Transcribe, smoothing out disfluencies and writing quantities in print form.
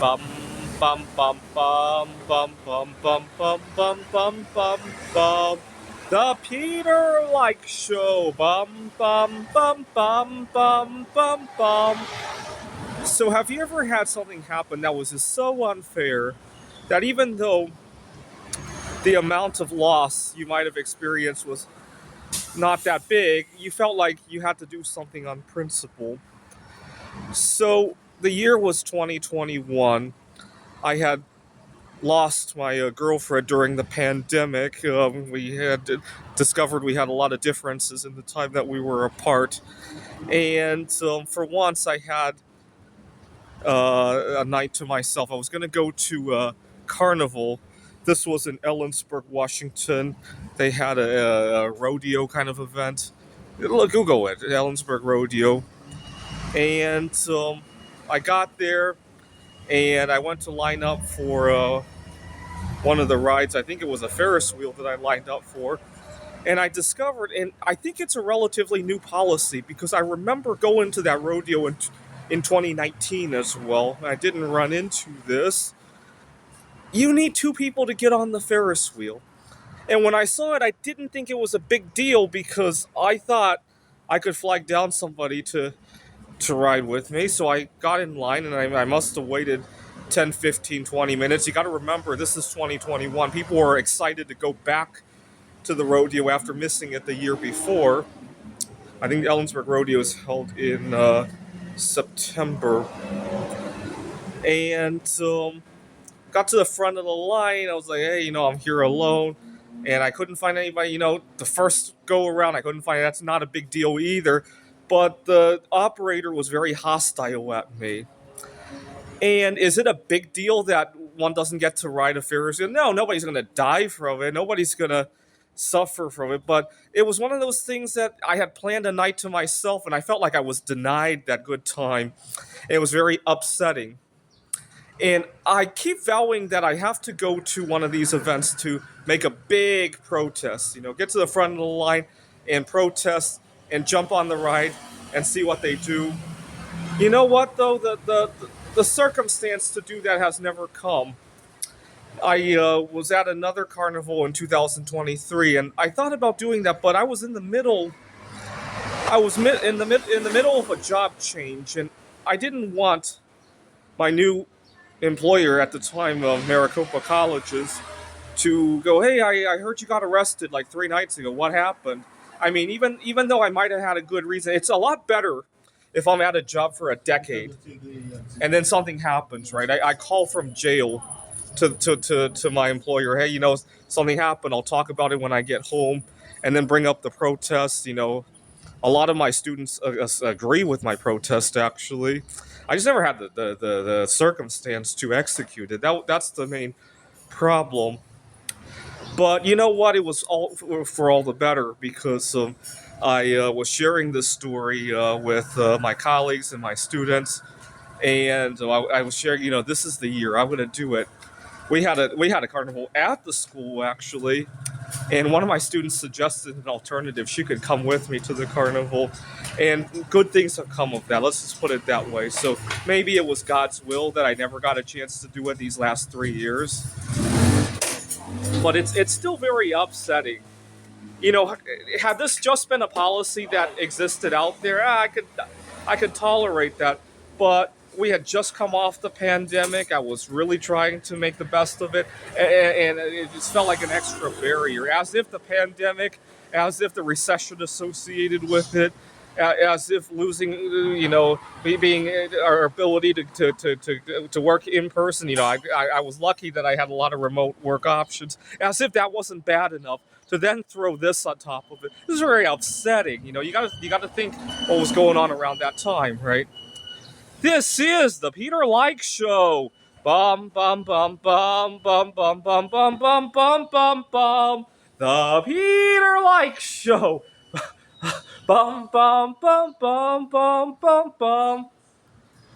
Bum bum bum bum bum bum bum bum bum bum bum bum. The Peter Like Show. Bum bum bum bum bum bum bum. So, have you ever had something happen that was just so unfair that even though the amount of loss you might have experienced was not that big, you felt like you had to do something on principle? So, the year was 2021. I had lost my girlfriend during the pandemic. We had discovered we had a lot of differences in the time that we were apart. And for once, I had a night to myself. I was going to go to Carnival. This was in Ellensburg, Washington. They had a rodeo kind of event. Look, Google it, Ellensburg Rodeo. And I got there and I went to line up for one of the rides. I think it was a Ferris wheel that I lined up for. And I discovered, and I think it's a relatively new policy because I remember going to that rodeo in 2019 as well. I didn't run into this. You need two people to get on the Ferris wheel. And when I saw it, I didn't think it was a big deal because I thought I could flag down somebody to ride with me. So I got in line and I must have waited 10, 15, 20 minutes. You got to remember, this is 2021. People were excited to go back to the rodeo after missing it the year before. I think the Ellensburg Rodeo is held in September. And got to the front of the line. I was like, hey, I'm here alone. And I couldn't find anybody, the first go around, I couldn't find, that's not a big deal either. But the operator was very hostile at me. And is it a big deal that one doesn't get to ride a Ferris wheel? No, nobody's going to die from it. Nobody's going to suffer from it. But it was one of those things that I had planned a night to myself, and I felt like I was denied that good time. It was very upsetting. And I keep vowing that I have to go to one of these events to make a big protest. Get to the front of the line and protest and jump on the ride and see what they do. You know what, though? The circumstance to do that has never come. I was at another carnival in 2023, and I thought about doing that, but I was in the middle. I was in the middle of a job change, and I didn't want my new employer at the time of Maricopa Colleges to go, hey, I heard you got arrested like 3 nights ago. What happened? I mean, even though I might have had a good reason, it's a lot better if I'm at a job for a decade and then something happens, right? I call from jail to my employer, hey, something happened. I'll talk about it when I get home and then bring up the protest. A lot of my students agree with my protest, actually. I just never had the circumstance to execute it. That's the main problem. But you know what? It was all for all the better because I was sharing this story with my colleagues and my students, and I was sharing. This is the year I'm going to do it. We had a carnival at the school actually, and one of my students suggested an alternative. She could come with me to the carnival, and good things have come of that. Let's just put it that way. So maybe it was God's will that I never got a chance to do it these last 3 years. But it's still very upsetting. Had this just been a policy that existed out there, I could tolerate that. But we had just come off the pandemic. I was really trying to make the best of it, and it just felt like an extra barrier, as if the pandemic, as if the recession associated with it, as if losing, being our ability to work in person. I was lucky that I had a lot of remote work options. As if that wasn't bad enough, to then throw this on top of it, this is very upsetting. You got to think what was going on around that time, right? This is the Peter Like Show. Bum bum bum bum bum bum bum bum bum bum bum bum. The Peter Like Show. Bum bum bum bum bum bum bum.